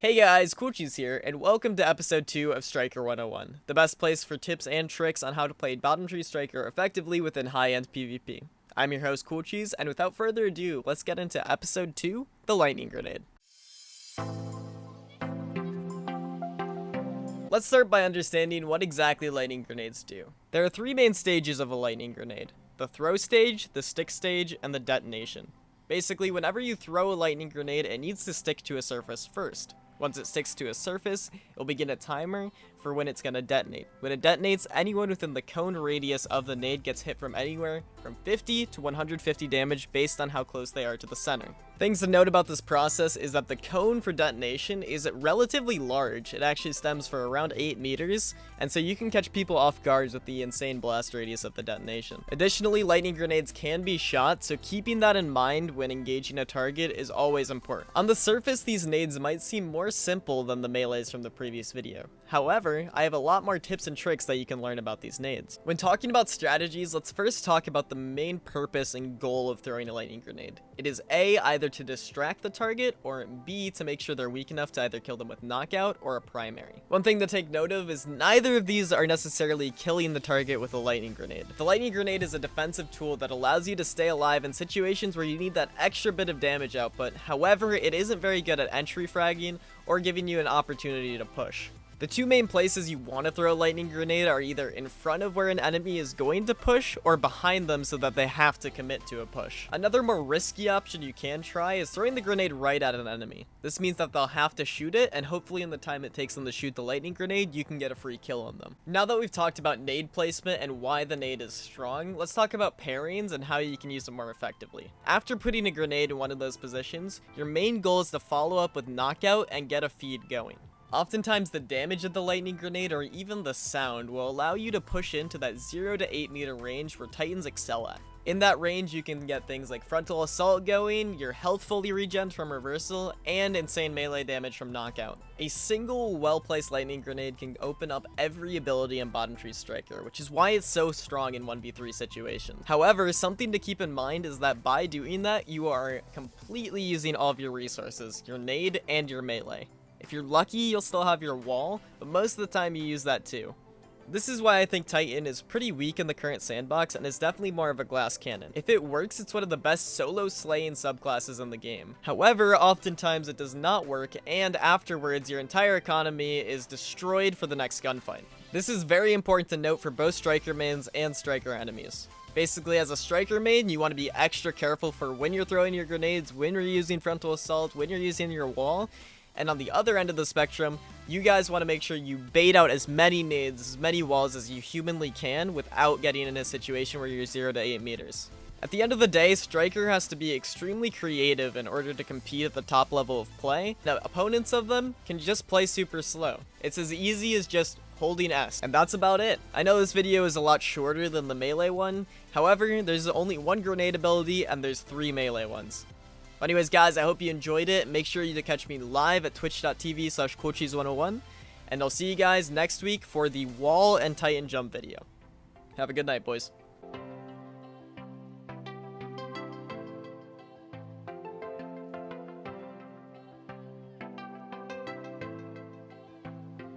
Hey guys, CoolCheese here, and welcome to episode 2 of Striker 101, the best place for tips and tricks on how to play bottom tree Striker effectively within high-end PvP. I'm your host CoolCheese, and without further ado, let's get into episode 2, the Lightning Grenade. Let's start by understanding what exactly lightning grenades do. There are 3 main stages of a lightning grenade: the throw stage, the stick stage, and the detonation. Basically, whenever you throw a lightning grenade, it needs to stick to a surface first. Once it sticks to a surface, it'll begin a timer for when it's going to detonate. When it detonates, anyone within the cone radius of the nade gets hit from anywhere from 50 to 150 damage based on how close they are to the center. Things to note about this process is that the cone for detonation is relatively large. It actually stems for around 8 meters, and so you can catch people off guard with the insane blast radius of the detonation. Additionally, lightning grenades can be shot, so keeping that in mind when engaging a target is always important. On the surface, these nades might seem more simple than the melees from the previous video. However, I have a lot more tips and tricks that you can learn about these nades. When talking about strategies, let's first talk about the main purpose and goal of throwing a lightning grenade. It is A, either to distract the target, or B, to make sure they're weak enough to either kill them with knockout or a primary. One thing to take note of is neither of these are necessarily killing the target with a lightning grenade. The lightning grenade is a defensive tool that allows you to stay alive in situations where you need that extra bit of damage output. However, it isn't very good at entry fragging or giving you an opportunity to push. The 2 main places you want to throw a lightning grenade are either in front of where an enemy is going to push or behind them so that they have to commit to a push. Another more risky option you can try is throwing the grenade right at an enemy. This means that they'll have to shoot it, and hopefully in the time it takes them to shoot the lightning grenade, you can get a free kill on them. Now that we've talked about nade placement and why the nade is strong, let's talk about pairings and how you can use them more effectively. After putting a grenade in one of those positions, your main goal is to follow up with knockout and get a feed going. Oftentimes, the damage of the lightning grenade or even the sound will allow you to push into that 0 to 8 meter range where Titans excel at. In that range, you can get things like frontal assault going, your health fully regen from reversal, and insane melee damage from knockout. A single well-placed lightning grenade can open up every ability in bottom tree Striker, which is why it's so strong in 1v3 situations. However, something to keep in mind is that by doing that, you are completely using all of your resources, your nade and your melee. If you're lucky, you'll still have your wall, but most of the time you use that too. This is why I think Titan is pretty weak in the current sandbox and is definitely more of a glass cannon. If it works, it's one of the best solo slaying subclasses in the game. However, oftentimes it does not work, and afterwards your entire economy is destroyed for the next gunfight. This is very important to note for both Striker mains and Striker enemies. Basically, as a Striker main, you want to be extra careful for when you're throwing your grenades, when you're using frontal assault, when you're using your wall. And on the other end of the spectrum, you guys want to make sure you bait out as many nades, as many walls as you humanly can without getting in a situation where you're 0 to 8 meters. At the end of the day, Striker has to be extremely creative in order to compete at the top level of play. Now, opponents of them can just play super slow. It's as easy as just holding S, and that's about it. I know this video is a lot shorter than the melee one. However, there's only 1 grenade ability and there's 3 melee ones. Anyways, guys, I hope you enjoyed it. Make sure you to catch me live at twitch.tv/CoolCheese101. And I'll see you guys next week for the wall and Titan jump video. Have a good night, boys.